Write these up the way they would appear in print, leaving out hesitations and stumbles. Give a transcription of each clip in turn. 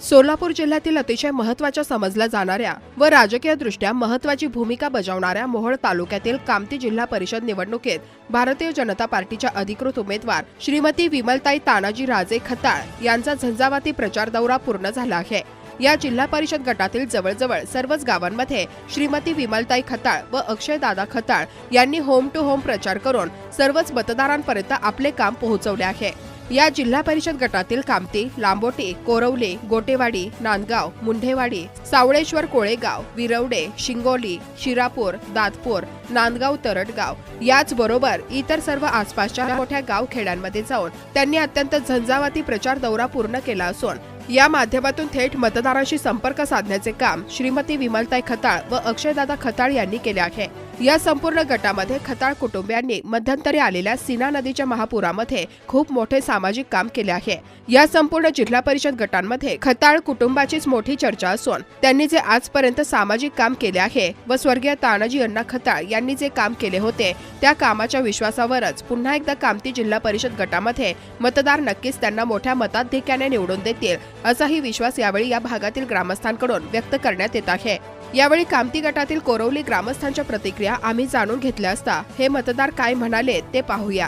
सोलापूर जिल्ह्यातील अतिशय महत्त्वाच्या समजल्या जाणाऱ्या व राजकीयदृष्ट्या महत्त्वाची भूमिका बजावणाऱ्या मोहोळ तालुक्यातील कामती जिल्हा परिषद निवडणुकीत भारतीय जनता पार्टीच्या अधिकृत उमेदवार श्रीमती विमलताई तानाजी राजे खताळ यांचा झंझावाती प्रचार दौरा पूर्ण झाला आहे। या जिल्हा परिषद गटातील जवळजवळ सर्वच गावांमध्ये श्रीमती विमलताई खताळ व अक्षय दादा खताळ यांनी होम टू होम प्रचार करून सर्वच मतदारांपर्यंत आपले काम पोहोचवले आहे। या जिल्हा परिषद गटातील कामती, लांबोटी, कोरवली, गोटेवाडी, नांदगाव, मुंढेवाडी, सावळेश्वर, कोळेगाव, विरवडे, शिंगोली, शिरापूर, दातपूर, नांदगाव, तरटगाव याचबरोबर इतर सर्व आसपासच्या मोठ्या गाव खेड्यांमध्ये जाऊन त्यांनी अत्यंत झंझावाती प्रचार दौरा पूर्ण केला असून या माध्यमातून थेट मतदारांशी संपर्क साधण्याचे काम श्रीमती विमलताई खताळ व अक्षयदादा खताळ यांनी केले आहे। या संपूर्ण गटामध्ये खताळ कुटुंबियांनी मध्यंतरी आलेल्या सीना नदीच्या महापुरामध्ये खूप मोठे सामाजिक काम केले आहे। या संपूर्ण जिल्हा परिषद गटांमध्ये खताळ कुटुंबाचीच मोठी चर्चा असून त्यांनी जे आजपर्यंत सामाजिक काम केले आहे व स्वर्गीय तानाजी अण्णा खताळ यांनी जे काम केले होते त्या कामाच्या विश्वासावरच पुन्हा एकदा कामती जिल्हा परिषद गटामध्ये मतदार नक्कीच त्यांना मोठ्या मताधिक्याने निवडून देतील असाही विश्वास यावेळी या भागातील ग्रामस्थांकडून व्यक्त करण्यात येत आहे। यावेळी कामती गटातील कोरवली ग्रामस्थांच्या प्रतिक्रिया आम्ही जाणून घेतल्या असता हे मतदार काय म्हणाले ते पाहूया।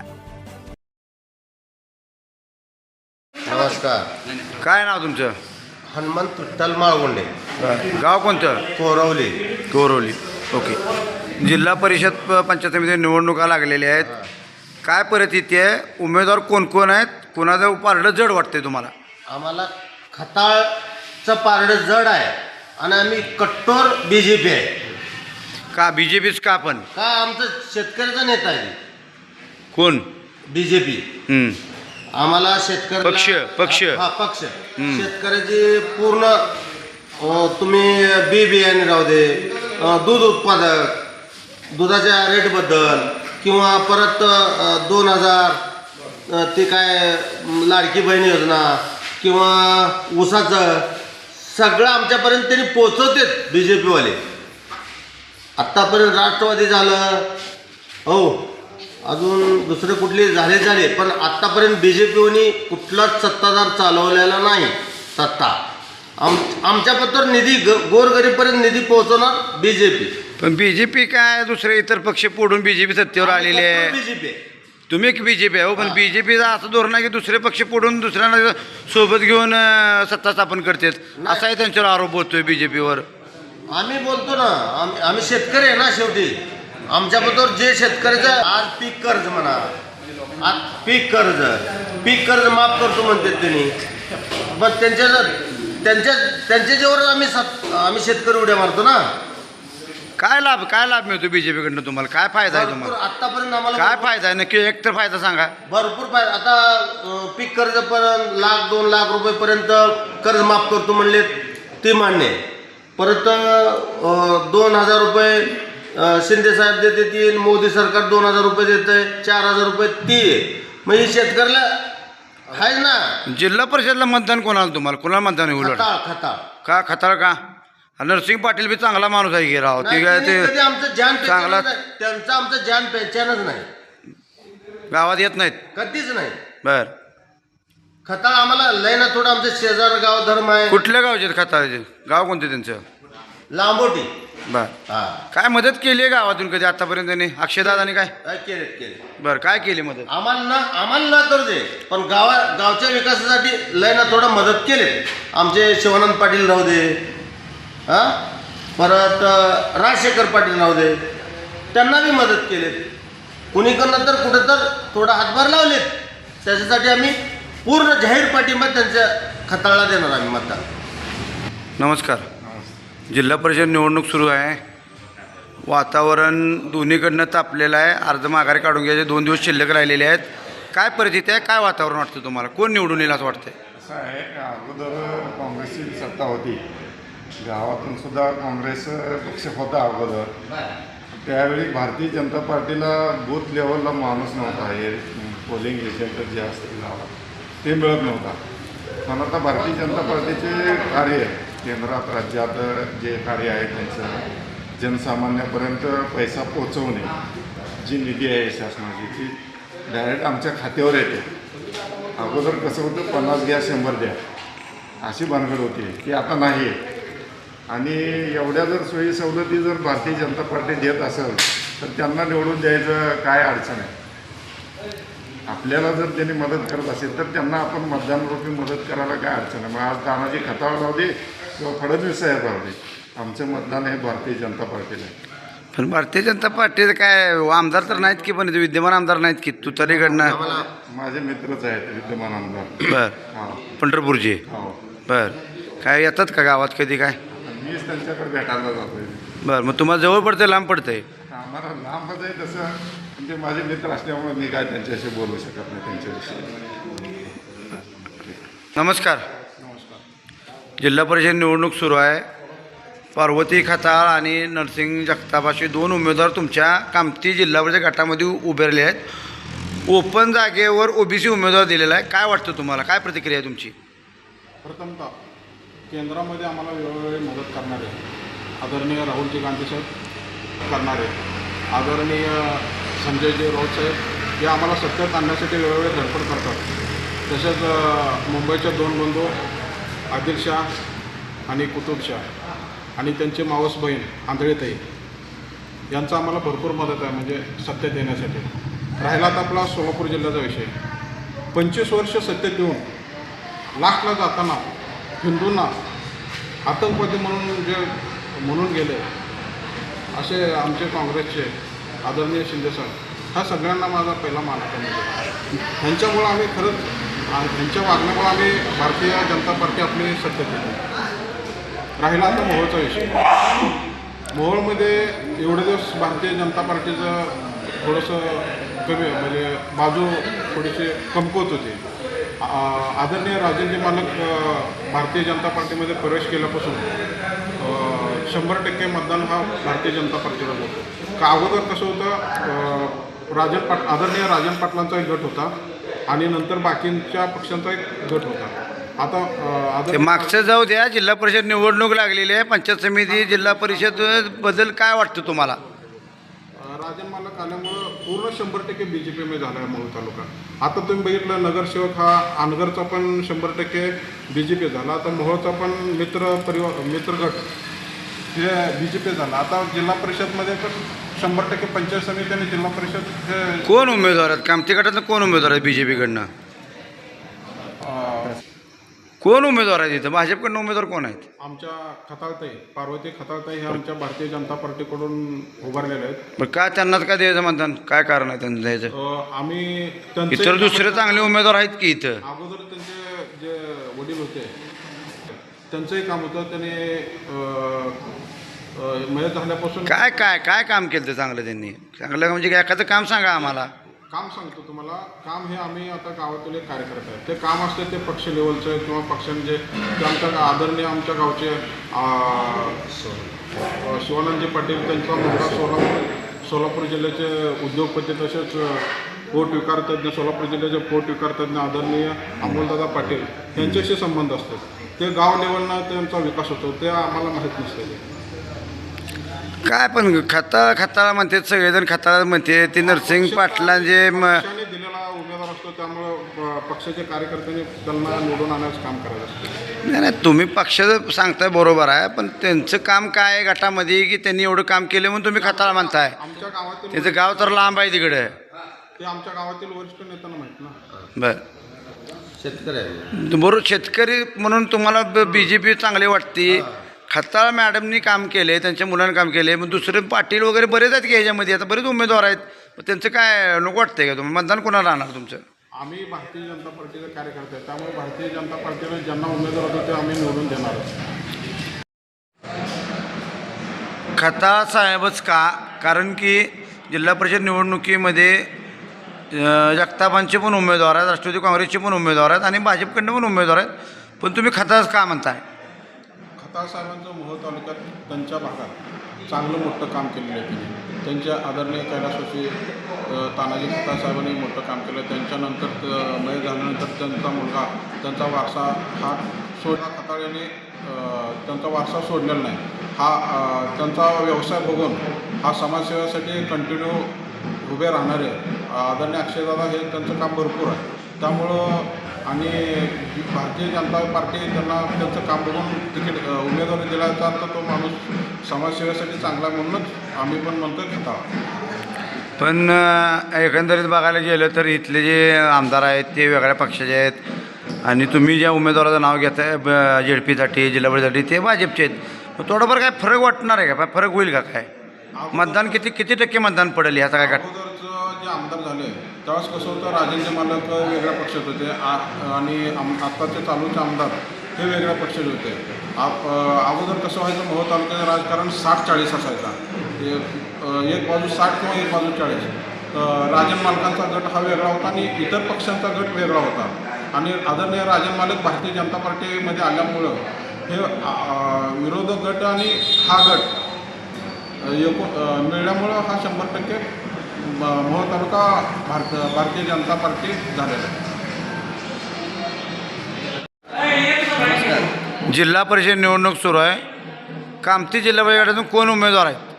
नमस्कार, काय नाव तुमचं? हनुमंत विठ्ठल माळगुंडे, गाव कोणतं? कोरवली। कोरवली। ओके। जिल्हा परिषद पंचायत समिती निवडणुका लागलेल्या आहेत, काय परिस्थिती आहे? उमेदवार कोण कोण आहेत? कोणाचं पारडं जड वाटते तुम्हाला? आम्हाला खताळचं पारडं जड आहे आणि आम्ही कट्टोर BJP आहे। का BJPच का? पण का आमचं शेतकऱ्याचा नेता आहे कोण? BJP। आम्हाला शेतकरी पक्ष शेतकऱ्याची पूर्ण तुम्ही बियाणे राहू दे, दूध उत्पादक, दुधाच्या रेटबद्दल किंवा परत 2000 ते काय लाडकी बहीण योजना किंवा ऊसाचं सगळं आमच्यापर्यंत त्यांनी पोचवतेत BJP वाले। आत्तापर्यंत राष्ट्रवादी झालं, हो अजून दुसरे कुठले झाले पण आत्तापर्यंत BJPने कुठलाच सत्ताधार चालवलेला नाही सत्ता। आमच्यापत्र निधी गोरगरीबपर्यंत निधी पोहोचवणार BJP। पण BJP काय दुसरे इतर पक्ष पोडून BJP सत्तेवर आलेले आहे। BJP तुम्ही एक BJP आहे हो, पण BJPचा असं धोरण आहे की दुसरे पक्ष पोडून दुसऱ्यांना सोबत घेऊन सत्ता स्थापन करतात असाही त्यांच्यावर आरोप होतोय BJPवर। आम्ही बोलतो ना, आम्ही शेतकरी आहे ना शेवटी। आमच्याबरोबर जे शेतकऱ्याचं आज पीक कर्ज म्हणा, आज पीक कर्ज माफ करतो म्हणतात त्यांनी, पण त्यांच्या जेवढं आम्ही शेतकरी उड्या मारतो ना। काय लाभ मिळतो BJPकडनं तुम्हाला? काय फायदा आहे तुम्हाला आतापर्यंत? आम्हाला काय फायदा आहे नक्की? एक तर फायदा सांगा। भरपूर फायदा। आता पीक कर्ज पर्यंत 1,00,000-2 लाख रुपयेपर्यंत कर्ज माफ करतो म्हणले ते मान्य आहे। परत 2,000 रुपये शिंदे साहेब देते, मोदी सरकार 2,000 रुपये देते, 4,000 रुपये ती म्हणजे शेतकऱ्याला आहे ना। जिल्हा परिषदला मतदान कोणाला तुम्हाला? कोणाला मतदान आहे? उलट खताळ का? खताळ का? नरसिंग पाटील बी चांगला माणूस आहे की राव, ते काय ते आमचं जान चांगला त्यांचं आमचं जान पहचानच नाही, गावात येत नाहीत कधीच नाही। बर खताळ आम्हाला लय ना थोडं आमचं शेजार गाव धर्म आहे। कुठल्या गावचे खताळचे? गाव कोणते त्यांचं? लांबोटी। बर काय मदत केली आहे गावातून कधी आतापर्यंत त्यांनी? अक्षयदादांनी काय केले? बर काय केली मदत? आम्हाला ना करू दे, पण गावच्या विकासासाठी लय ना थोडं मदत केली। आमचे शिवानंद पाटील राहू दे, परत राजशेखर पाटील राहू दे, त्यांना बी मदत केली। कुणीकडनं तर कुठं तर थोडा हातभार लावलेत, त्याच्यासाठी आम्ही पूर्ण जाहीर पाठिंबा त्यांच्या खताळला देणार आम्ही मतदान। नमस्कार। जिल्हा परिषद निवडणूक सुरू आहे, वातावरण दोन्हीकडनं तापलेलं आहे, अर्ज माघारी काढून घ्यायचे 2 दिवस शिल्लक राहिलेले आहेत, काय परिस्थिती आहे? काय वातावरण वाटतं तुम्हाला? कोण निवडून येईल असं वाटतंय? असं आहे, अगोदर काँग्रेसची सत्ता होती, गावातून सुद्धा काँग्रेस पक्ष होता अगोदर। त्यावेळी भारतीय जनता पार्टीला बूथ लेवलला माणूस नव्हता, हे पोलिंग एजंट जे असते गावात ते मिळत नव्हता। पण आता भारतीय जनता पार्टीचे कार्य केंद्रात राज्यात जे कार्य आहे त्यांचं जनसामान्यापर्यंत पैसा पोचवणे, जी निधी आहे शासनाची ती डायरेक्ट आमच्या खात्यावर येते। अगोदर कसं होतं, 50 घ्या 100 द्या, अशी भानगड होती की आता नाही. आणि एवढ्या जर सोयी सवलती जर भारतीय जनता पार्टी देत असेल तर त्यांना निवडून द्यायचं काय अडचण आहे. आपल्याला जर त्यांनी मदत करत असेल तर त्यांना आपण मतदानरूपी मदत करायला काय अडचण आहे. मग आज तानाजी खताळ राहू दे किंवा फडणवीस साहेब राहू दे, आमचं मतदान हे भारतीय जनता पार्टीला आहे. पण भारतीय जनता पार्टीचं काय आमदार तर नाहीत की, पण विद्यमान आमदार नाहीत की तुतारीकडनं. माझे मित्रच आहेत विद्यमान आमदार. बर हां पंढरपूरचे. हो. बर काय येतात का गावात कधी काय? मीच त्यांच्याकडे भेटायला जातो. बर मग तुम्हाला जवळ पडते लांब पडतंय? आम्हाला लांबच आहे तसं, पण ते माझे मित्र असल्यामुळे मी काय त्यांच्याशी बोलू शकत नाही त्यांच्याविषयी. नमस्कार. जिल्हा परिषद निवडणूक सुरू आहे. पार्वती खताळ आणि नरसिंग जगताप असे 2 उमेदवार तुमच्या कामती जिल्हा परिषद गटामध्ये उभारले आहेत. ओपन जागेवर ओबीसी उमेदवार दिलेला आहे. काय वाटतं तुम्हाला, काय प्रतिक्रिया आहे तुमची? प्रथमतः केंद्रामध्ये आम्हाला वेळोवेळी मदत करणारे आदरणीय राहुलजी गांधी साहेब करणारे, आदरणीय संजयजी राऊत साहेब हे आम्हाला सत्तेत आणण्यासाठी वेळोवेळी धडपड करतात. तसेच मुंबईचे 2 बंधू आदिलशाह आणि कुतुबशाह आणि त्यांची मावस बहीण आंधळीताई यांचा आम्हाला भरपूर मदत आहे म्हणजे सत्तेत येण्यासाठी. राहिलात आपला सोलापूर जिल्ह्याचा विषय. 25 वर्ष सत्तेत येऊन लास्टला जाताना हिंदूंना आतंकवादी म्हणून गेले असे आमचे काँग्रेसचे आदरणीय शिंदेसाहेब, ह्या सगळ्यांना माझा पहिला मान आहे. म्हणजे ह्यांच्यामुळं आम्ही खरंच ह्यांच्या वागण्यामुळं आम्ही भारतीय जनता पार्टी आपली सत्तेत येतो. राहिला आता मोहोळचा विषय. मोहोळमध्ये एवढे दिवस भारतीय जनता पार्टीचं थोडंसं कमी म्हणजे बाजू थोडीशी कमकुवत होती. आदरणीय राजेंद्र मालक भारतीय जनता पार्टीमध्ये प्रवेश केल्यापासून 100% मतदान हा भारतीय जनता पार्टीला होतो. का अगोदर कसं होतं, आदरणीय राजन पाटलांचा एक गट होता आणि नंतर बाकींच्या पक्षांचा एक गट होता. आता ते मागचं जाऊ द्या. जिल्हा परिषद निवडणूक लागलेली आहे. पंचायत समिती जिल्हा परिषद बद्दल काय वाटतं तुम्हाला? राजन मालक आल्यामुळं पूर्ण 100% BJP झाला आहे मोहोळ तालुका. आता तुम्ही बघितलं नगरसेवक हा अनगरचा पण 100% BJP झाला. आता मोहोळचा पण मित्रगट हे BJP झाला. आता जिल्हा परिषदमध्ये तर 100% पंचायत समिती आणि जिल्हा परिषद हे कोण उमेदवार आहेत कामती गटातनं? कोण उमेदवार आहेत BJPकडनं? कोण उमेदवार आहेत इथं? भाजपकडनं उमेदवार कोण आहेत? आमच्या खताळताई पार्वती खताळताई हे आमच्या भारतीय जनता पार्टीकडून उभारलेले आहेत. बरं काय त्यांनाच काय द्यायचं मतदान? काय कारण आहे त्यांचं द्यायचं? आम्ही इतर दुसरे चांगले उमेदवार आहेत की इथं? अगोदर त्यांचे जे वडील होते त्यांचंही काम होतं. त्याने मयत झाल्यापासून काय काय काय काम केलं ते चांगलं त्यांनी? चांगलं म्हणजे काय एखादं काम सांगा आम्हाला. काम सांगतो तुम्हाला. काम हे आम्ही आता गावातील एक कार्यकर्ते आहेत. ते काम असते ते पक्ष लेवलचं किंवा पक्षांचे ते आमच्या आदरणीय आमच्या गावचे शिवानंदजी पाटील, त्यांचा मुलगा सोलापूर जिल्ह्याचे उद्योगपती तसेच पोट विकार तज्ज्ञ, सोलापूर जिल्ह्याचे पोट विकार तज्ज्ञ आदरणीय अमोलदादा पाटील यांच्याशी संबंध असतात. ते गाव लेवलनं त्यांचा विकास होतो ते आम्हाला माहीत नसते. काय पण खताळा म्हणते सगळेजण, खताळा म्हणते ते नरसिंग पाटलांचे पक्षाने दिलेला उमेदवार असतो त्यामुळं पक्षाच्या कार्यकर्त्यांनी त्यांना निवडून आणण्याचं काम करायचं असतं. नाही नाही, तुम्ही पक्षाचं सांगताय बरोबर आहे, पण त्यांचं काम काय आहे गटामध्ये की त्यांनी एवढं काम केलं म्हणून तुम्ही खताळा म्हणताय? आमच्या गावातील त्याचं गाव तर लांब आहे तिकडे. ते आमच्या गावातील वरिष्ठ नेत्यांना माहीत ना. बरं शेतकरी आहे. बरोबर. शेतकरी म्हणून तुम्हाला BJP चांगली वाटते. खताळ मॅडमनी काम केले, त्यांच्या मुलांनी काम केले, मग दुसरे पाटील वगैरे बरेच आहेत की ह्याच्यामध्ये. आता बरेच उमेदवार आहेत. त्यांचं काय नको वाटतंय का? तुम्ही मतदान कोणाला राहणार तुमचं? आम्ही भारतीय जनता पार्टीचे कार्यकर्ते आहेत त्यामुळे भारतीय जनता पार्टीने ज्यांना उमेदवार होते ते आम्ही निवडून देणार. खताळ साहेबच का? कारण की जिल्हा परिषद निवडणुकीमध्ये जगतापांचे पण उमेदवार आहेत, राष्ट्रवादी काँग्रेसचे पण उमेदवार आहेत आणि भाजपकडनं पण उमेदवार आहेत, पण तुम्ही खताळच का म्हणताय? खताळ साहेबांचं मोहोळ तालुक्यात त्यांच्या भागात चांगलं मोठं काम केलेलं आहे त्यांनी. त्यांच्या आदरणीय कैलासवासी तानाजी खताळ साहेबांनी मोठं काम केलं. त्यांच्यानंतर मय झाल्यानंतर त्यांचा मुलगा त्यांचा वारसा हा खताळ यांनी त्यांचा वारसा सोडलेला नाही. हा त्यांचा व्यवसाय बघून हा समाजसेवेसाठी कंटिन्यू उभे राहणारे आदरणीय अक्षयदादा हे त्यांचं काम भरपूर आहे. त्यामुळं आणि भारतीय जनता पार्टी त्यांना त्यांचं काम बघून तिकीट उमेदवारी दिल्याचा तर तो माणूस समाजसेवेसाठी चांगला आहे म्हणूनच आम्ही पण म्हणतो खता. पण एकंदरीत बघायला गेलं तर इथले जे आमदार आहेत ते वेगळ्या पक्षाचे आहेत आणि तुम्ही ज्या उमेदवाराचं नाव घेताय जेडपीसाठी जिल्हा परिषदेसाठी ते भाजपचे आहेत. मग थोडंफार काय फरक वाटणार आहे का? फरक होईल का काय? मतदान किती टक्के मतदान पडेल ह्याचा काय? अगोदरचं जे आमदार झाले त्यावेळेस कसं होतं, राजेंद्र मालक वेगळ्या पक्षात होते आणि आत्ताचे चालूचे आमदार हे वेगळ्या पक्षात होते. अगोदर कसं व्हायचं, मोहोळ तालुक्याचं राजकारण 60-40 असायचा. एक बाजू 60 किंवा एक बाजू 40. राजन मालकांचा गट हा वेगळा होता आणि इतर पक्षांचा गट वेगळा होता. आणि आदरणीय राजन मालक भारतीय जनता पार्टीमध्ये आल्यामुळं हे विरोधक गट आणि हा गट मिळाल्यामुळं हा 100% मोहोळ तालुका भारतीय जनता पार्टी झालेला आहे. जिल्हा परिषद निवडणूक सुरू आहे. कामती जिल्हा परिषदेतून कोण उमेदवार आहेत?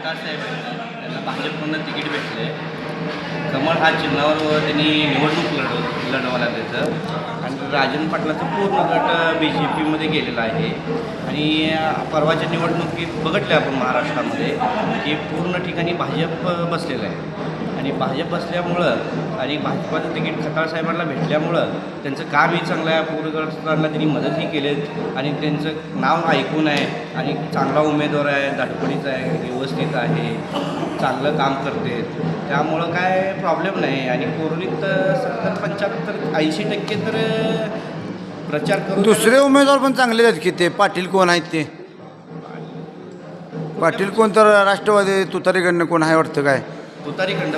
साहेब त्यांना भाजपकडून तिकीट भेटले. कमळ हा चिन्हावर त्यांनी निवडणूक लढवायला त्याचं. आणि राजन पाटलाचं पूर्ण गट BJPमध्ये गेलेला आहे. आणि परवाच्या निवडणुकीत बघितलं आपण महाराष्ट्रामध्ये की पूर्ण ठिकाणी भाजप बसलेलं आहे. आणि भाजप बसल्यामुळं आणि भाजपाचं तिकीट खताळ साहेबांना भेटल्यामुळं त्यांचं कामही चांगलं आहे. पूरग्रस्तांना त्यांनी मदतही केली आणि त्यांचं नाव ऐकून आहे. आणि चांगला उमेदवार आहे, धडपडीचा आहे, व्यवस्थित आहे, चांगलं काम करते. त्यामुळं काय प्रॉब्लेम नाही. आणि कोरोनीत 70-75-80% तर प्रचार करून दुसरे उमेदवार पण चांगले आहेत की ते पाटील कोण आहेत ते? पाटील कोण तर राष्ट्रवादी तुतारीकडनं कोण आहे वाटतं काय? तुतारीखंड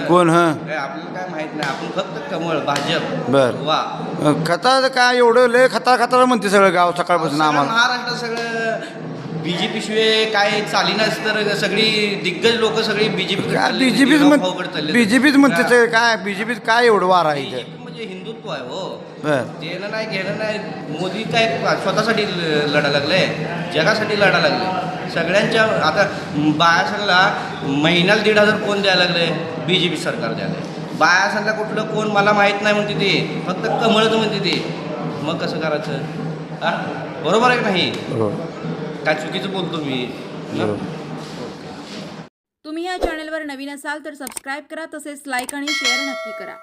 कोण? काय आपल्याला काय माहित नाही. आपण फक्त कमळ भाजप बरं. वा खता काय एवढं लय खता म्हणते सगळं गाव सकाळपासून आम्हाला. महाराष्ट्र सगळं BJP शिवाय काय चालीनाच. तर सगळी दिग्गज लोक सगळी BJP काय बीजेपीच म्हणते काय? बीजेपीत काय एवढं वार आहे इथे? म्हणजे हिंदुत्व आहे हो. बरं. देणं नाही घेणं नाही. मोदी काय स्वतःसाठी लढा लागले, जगासाठी लढा लागले. सगळ्यांच्या आता बायासांना महिन्याला 1,500 कोण द्यायला लागले? BJP सरकार द्यायला. बायासांना कुठलं कोण मला माहीत नाही म्हणते ते, फक्त कमळच म्हणते ते. मग कसं करायचं? हा बरोबर आहे का नाही? काय चुकीचं बोलतो मी? तुम्ही या चॅनलवर नवीन असाल तर सबस्क्राईब करा, तसेच लाईक आणि शेअर नक्की करा.